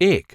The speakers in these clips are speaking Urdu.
1.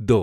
2.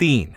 3.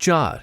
4.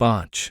5.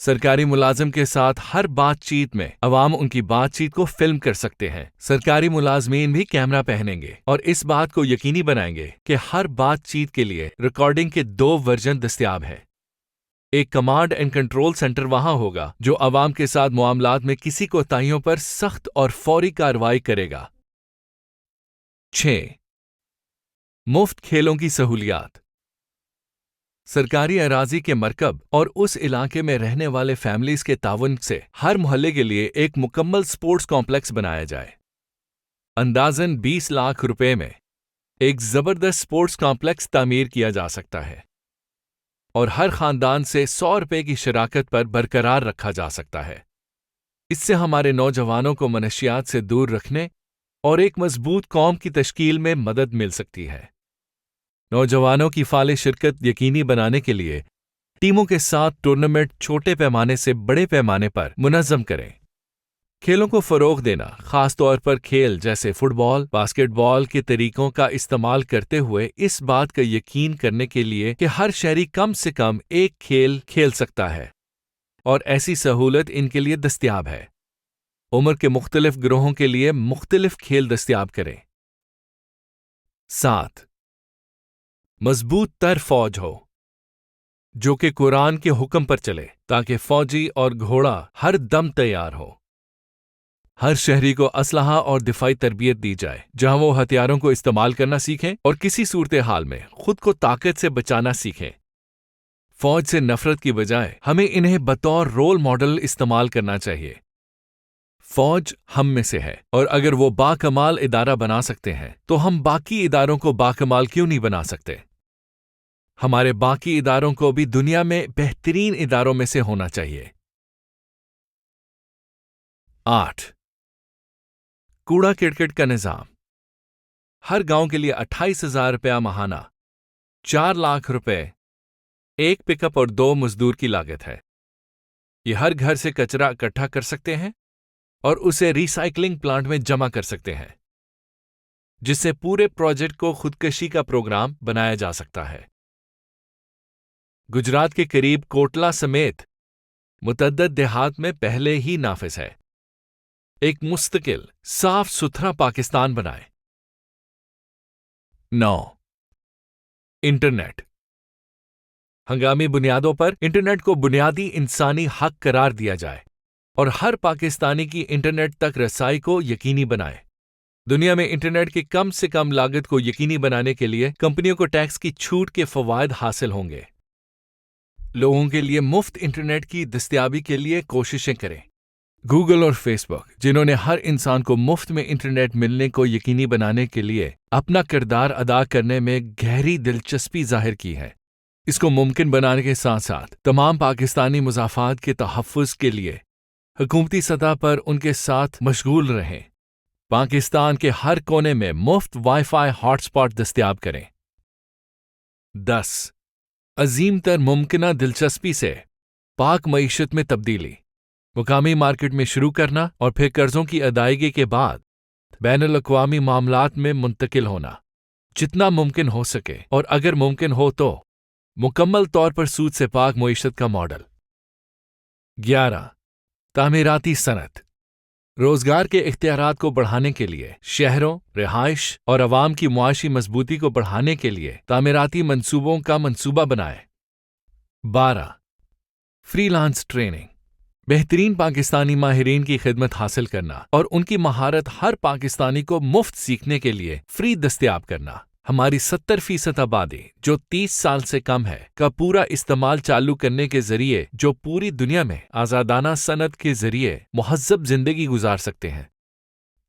سرکاری ملازم کے ساتھ ہر بات چیت میں عوام ان کی بات چیت کو فلم کر سکتے ہیں۔ سرکاری ملازمین بھی کیمرہ پہنیں گے اور اس بات کو یقینی بنائیں گے کہ ہر بات چیت کے لیے ریکارڈنگ کے 2 ورژن دستیاب ہیں۔ ایک کمانڈ اینڈ کنٹرول سینٹر وہاں ہوگا جو عوام کے ساتھ معاملات میں کسی کوتاہیوں پر سخت اور فوری کارروائی کرے گا۔ 6. مفت کھیلوں کی سہولیات۔ سرکاری اراضی کے مرکب اور اس علاقے میں رہنے والے فیملیز کے تعاون سے ہر محلے کے لیے ایک مکمل سپورٹس کمپلیکس بنایا جائے۔ اندازاً 20 لاکھ روپے میں ایک زبردست سپورٹس کمپلیکس تعمیر کیا جا سکتا ہے اور ہر خاندان سے 100 روپے کی شراکت پر برقرار رکھا جا سکتا ہے۔ اس سے ہمارے نوجوانوں کو منشیات سے دور رکھنے اور ایک مضبوط قوم کی تشکیل میں مدد مل سکتی ہے۔ نوجوانوں کی فعال شرکت یقینی بنانے کے لیے ٹیموں کے ساتھ ٹورنامنٹ چھوٹے پیمانے سے بڑے پیمانے پر منظم کریں۔ کھیلوں کو فروغ دینا، خاص طور پر کھیل جیسے فٹ بال، باسکٹ بال کے طریقوں کا استعمال کرتے ہوئے اس بات کا یقین کرنے کے لیے کہ ہر شہری کم سے کم ایک کھیل کھیل سکتا ہے اور ایسی سہولت ان کے لیے دستیاب ہے۔ عمر کے مختلف گروہوں کے لیے مختلف کھیل دستیاب کریں۔ 7. مضبوط تر فوج ہو جو کہ قرآن کے حکم پر چلے تاکہ فوجی اور گھوڑا ہر دم تیار ہو۔ ہر شہری کو اسلحہ اور دفاعی تربیت دی جائے جہاں وہ ہتھیاروں کو استعمال کرنا سیکھیں اور کسی صورتحال میں خود کو طاقت سے بچانا سیکھیں۔ فوج سے نفرت کی بجائے ہمیں انہیں بطور رول ماڈل استعمال کرنا چاہیے۔ فوج ہم میں سے ہے اور اگر وہ باکمال ادارہ بنا سکتے ہیں تو ہم باقی اداروں کو باکمال کیوں نہیں بنا سکتے؟ ہمارے باقی اداروں کو بھی دنیا میں بہترین اداروں میں سے ہونا چاہیے۔ 8. کوڑا کرکٹ کا نظام۔ ہر گاؤں کے لیے 28,000 روپے ماہانہ، 4 لاکھ روپے، ایک پک اپ اور 2 مزدور کی لاگت ہے۔ یہ ہر گھر سے کچرا اکٹھا کر سکتے ہیں اور اسے ری سائیکلنگ پلانٹ میں جمع کر سکتے ہیں، جس سے پورے پروجیکٹ کو خودکشی کا پروگرام بنایا جا سکتا ہے۔ گجرات کے قریب کوٹلہ سمیت متعدد دیہات میں پہلے ہی نافذ ہے۔ ایک مستقل، صاف ستھرا پاکستان بنائیں۔ 9. انٹرنیٹ۔ ہنگامی بنیادوں پر انٹرنیٹ کو بنیادی انسانی حق قرار دیا جائے اور ہر پاکستانی کی انٹرنیٹ تک رسائی کو یقینی بنائے۔ دنیا میں انٹرنیٹ کی کم سے کم لاگت کو یقینی بنانے کے لیے کمپنیوں کو ٹیکس کی چھوٹ کے فوائد حاصل ہوں گے۔ لوگوں کے لیے مفت انٹرنیٹ کی دستیابی کے لیے کوششیں کریں۔ گوگل اور فیس بک، جنہوں نے ہر انسان کو مفت میں انٹرنیٹ ملنے کو یقینی بنانے کے لیے اپنا کردار ادا کرنے میں گہری دلچسپی ظاہر کی ہے، اس کو ممکن بنانے کے ساتھ ساتھ تمام پاکستانی مضافات کے تحفظ کے لیے حکومتی سطح پر ان کے ساتھ مشغول رہیں۔ پاکستان کے ہر کونے میں مفت وائی فائی ہاٹ اسپاٹ دستیاب کریں۔ 10. عظیم تر ممکنہ دلچسپی سے پاک معیشت میں تبدیلی، مقامی مارکیٹ میں شروع کرنا اور پھر قرضوں کی ادائیگی کے بعد بین الاقوامی معاملات میں منتقل ہونا جتنا ممکن ہو سکے، اور اگر ممکن ہو تو مکمل طور پر سود سے پاک معیشت کا ماڈل۔ 11. تعمیراتی صنعت۔ روزگار کے اختیارات کو بڑھانے کے لیے شہروں، رہائش اور عوام کی معاشی مضبوطی کو بڑھانے کے لیے تعمیراتی منصوبوں کا منصوبہ بنائیں۔ 12. Free lance training. بہترین پاکستانی ماہرین کی خدمت حاصل کرنا اور ان کی مہارت ہر پاکستانی کو مفت سیکھنے کے لیے فری دستیاب کرنا۔ ہماری 70% آبادی جو 30 سال سے کم ہے کا پورا استعمال چالو کرنے کے ذریعے جو پوری دنیا میں آزادانہ صنعت کے ذریعے مہذب زندگی گزار سکتے ہیں۔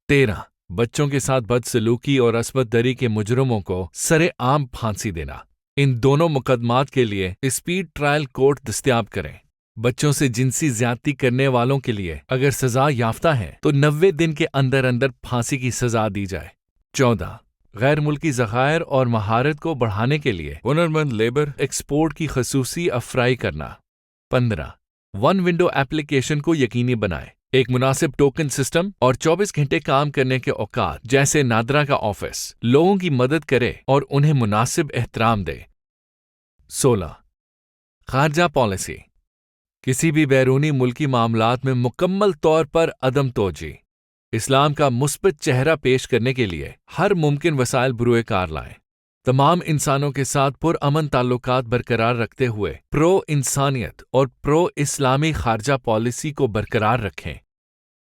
13. بچوں کے ساتھ بدسلوکی اور عصمت دری کے مجرموں کو سرے عام پھانسی دینا۔ ان دونوں مقدمات کے لیے اسپیڈ ٹرائل کورٹ دستیاب کریں۔ بچوں سے جنسی زیادتی کرنے والوں کے لیے اگر سزا یافتہ ہیں تو 90 دن کے اندر اندر پھانسی کی سزا دی جائے۔ 14. غیر ملکی ذخائر اور مہارت کو بڑھانے کے لیے ہنرمند لیبر ایکسپورٹ کی خصوصی افرائی کرنا۔ 15. ون ونڈو ایپلیکیشن کو یقینی بنائیں۔ ایک مناسب ٹوکن سسٹم اور 24 گھنٹے کام کرنے کے اوقات جیسے نادرا کا آفس لوگوں کی مدد کرے اور انہیں مناسب احترام دے۔ 16. خارجہ پالیسی۔ کسی بھی بیرونی ملکی معاملات میں مکمل طور پر عدم توجہ۔ اسلام کا مثبت چہرہ پیش کرنے کے لیے ہر ممکن وسائل بروئے کار لائیں۔ تمام انسانوں کے ساتھ پرامن تعلقات برقرار رکھتے ہوئے پرو انسانیت اور پرو اسلامی خارجہ پالیسی کو برقرار رکھیں۔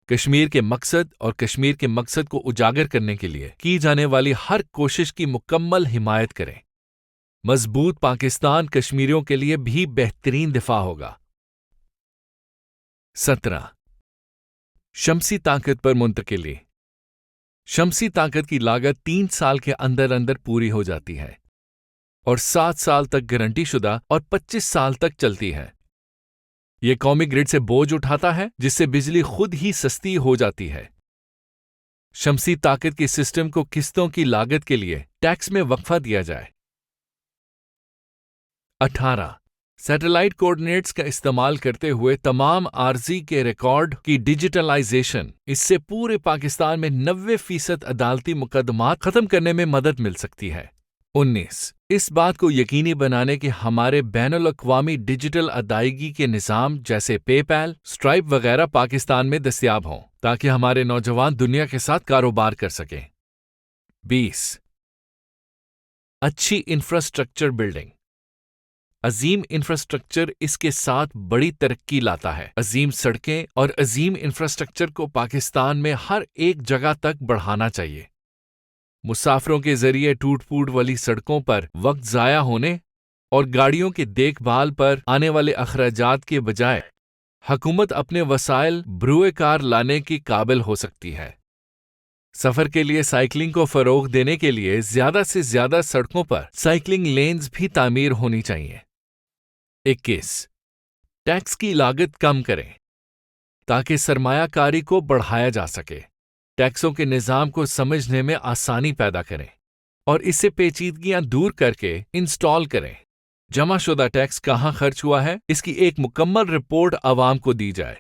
کشمیر کے مقصد اور کشمیر کے مقصد کو اجاگر کرنے کے لیے کی جانے والی ہر کوشش کی مکمل حمایت کریں۔ مضبوط پاکستان کشمیریوں کے لیے بھی بہترین دفاع ہوگا۔ 17 شمسی طاقت پر منتقلی۔ شمسی طاقت کی لاگت 3 سال کے اندر اندر پوری ہو جاتی ہے اور 7 سال تک گارنٹی شدہ اور 25 سال تک چلتی ہے۔ یہ قومی گرڈ سے بوجھ اٹھاتا ہے جس سے بجلی خود ہی سستی ہو جاتی ہے۔ شمسی طاقت کے سسٹم کو قسطوں کی لاگت کے لیے ٹیکس میں وقفہ دیا جائے۔ 18 سیٹلائٹ کوآرڈینیٹس کا استعمال کرتے ہوئے تمام عارضی کے ریکارڈ کی ڈیجیٹلائزیشن، اس سے پورے پاکستان میں 90% عدالتی مقدمات ختم کرنے میں مدد مل سکتی ہے۔ 19 اس بات کو یقینی بنانے کہ ہمارے بین الاقوامی ڈیجیٹل ادائیگی کے نظام جیسے پے پیل، اسٹرائپ وغیرہ پاکستان میں دستیاب ہوں تاکہ ہمارے نوجوان دنیا کے ساتھ کاروبار کر سکیں۔ 20 اچھی انفراسٹرکچر بلڈنگ۔ عظیم انفراسٹرکچر اس کے ساتھ بڑی ترقی لاتا ہے۔ عظیم سڑکیں اور عظیم انفراسٹرکچر کو پاکستان میں ہر ایک جگہ تک بڑھانا چاہیے۔ مسافروں کے ذریعے ٹوٹ پھوٹ والی سڑکوں پر وقت ضائع ہونے اور گاڑیوں کی دیکھ بھال پر آنے والے اخراجات کے بجائے حکومت اپنے وسائل بروئے کار لانے کی قابل ہو سکتی ہے۔ سفر کے لیے سائیکلنگ کو فروغ دینے کے لیے زیادہ سے زیادہ سڑکوں پر سائیکلنگ لینز بھی تعمیر ہونی چاہیے۔ 21 ٹیکس کی لاگت کم کریں تاکہ سرمایہ کاری کو بڑھایا جا سکے۔ ٹیکسوں کے نظام کو سمجھنے میں آسانی پیدا کریں اور اس سے پیچیدگیاں دور کر کے انسٹال کریں۔ جمع شدہ ٹیکس کہاں خرچ ہوا ہے اس کی ایک مکمل رپورٹ عوام کو دی جائے۔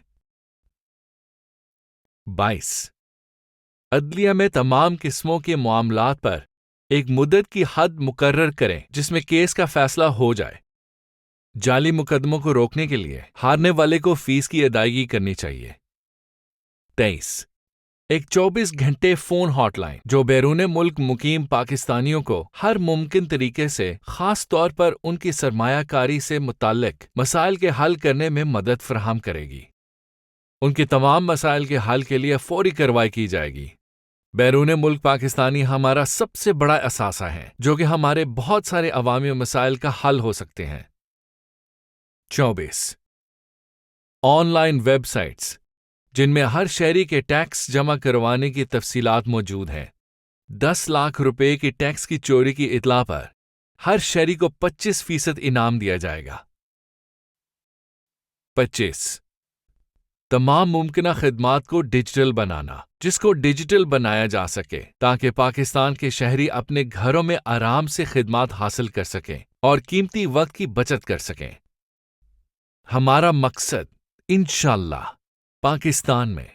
22 عدلیہ میں تمام قسموں کے معاملات پر ایک مدت کی حد مقرر کریں جس میں کیس کا فیصلہ ہو جائے۔ جعلی مقدموں کو روکنے کے لیے ہارنے والے کو فیس کی ادائیگی کرنی چاہیے۔ 23 ایک 24 گھنٹے فون ہاٹ لائن جو بیرون ملک مقیم پاکستانیوں کو ہر ممکن طریقے سے خاص طور پر ان کی سرمایہ کاری سے متعلق مسائل کے حل کرنے میں مدد فراہم کرے گی۔ ان کے تمام مسائل کے حل کے لیے فوری کارروائی کی جائے گی۔ بیرون ملک پاکستانی ہمارا سب سے بڑا اثاثہ ہے جو کہ ہمارے بہت سارے عوامی مسائل کا حل ہو سکتے ہیں۔ 24 آن لائن ویب سائٹس جن میں ہر شہری کے ٹیکس جمع کروانے کی تفصیلات موجود ہیں۔ 10 لاکھ روپے کی ٹیکس کی چوری کی اطلاع پر ہر شہری کو 25% انعام دیا جائے گا۔ 25 تمام ممکنہ خدمات کو ڈیجیٹل بنانا جس کو ڈیجیٹل بنایا جا سکے تاکہ پاکستان کے شہری اپنے گھروں میں آرام سے خدمات حاصل کر سکیں اور قیمتی وقت کی بچت کر سکیں۔ ہمارا مقصد انشاءاللہ پاکستان میں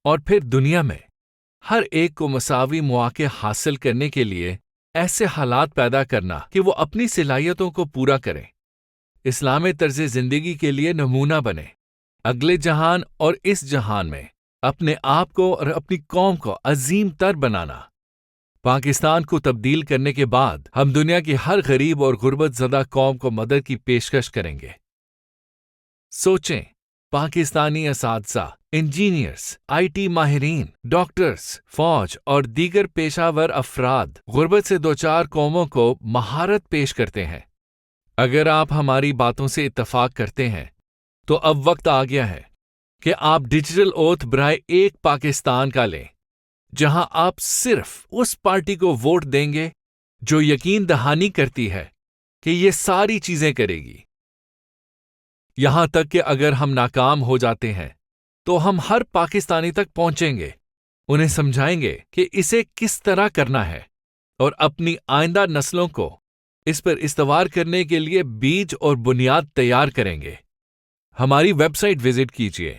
اور پھر دنیا میں ہر ایک کو مساوی مواقع حاصل کرنے کے لیے ایسے حالات پیدا کرنا کہ وہ اپنی صلاحیتوں کو پورا کریں، اسلامی طرز زندگی کے لیے نمونہ بنے، اگلے جہان اور اس جہان میں اپنے آپ کو اور اپنی قوم کو عظیم تر بنانا۔ پاکستان کو تبدیل کرنے کے بعد ہم دنیا کی ہر غریب اور غربت زدہ قوم کو مدد کی پیشکش کریں گے۔ سوچیں، پاکستانی اساتذہ، انجینئرز، آئی ٹی ماہرین، ڈاکٹرز، فوج اور دیگر پیشہ ور افراد غربت سے دوچار قوموں کو مہارت پیش کرتے ہیں۔ اگر آپ ہماری باتوں سے اتفاق کرتے ہیں تو اب وقت آ گیا ہے کہ آپ ڈیجیٹل اوتھ برائے ایک پاکستان کا لیں، جہاں آپ صرف اس پارٹی کو ووٹ دیں گے جو یقین دہانی کرتی ہے کہ یہ ساری چیزیں کرے گی۔ یہاں تک کہ اگر ہم ناکام ہو جاتے ہیں تو ہم ہر پاکستانی تک پہنچیں گے، انہیں سمجھائیں گے کہ اسے کس طرح کرنا ہے اور اپنی آئندہ نسلوں کو اس پر استوار کرنے کے لیے بیج اور بنیاد تیار کریں گے۔ ہماری ویب سائٹ وزٹ کیجیے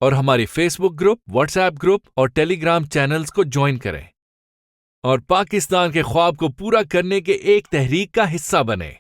اور ہماری فیس بک گروپ، واٹس ایپ گروپ اور ٹیلی گرام چینلز کو جوائن کریں اور پاکستان کے خواب کو پورا کرنے کے ایک تحریک کا حصہ بنیں۔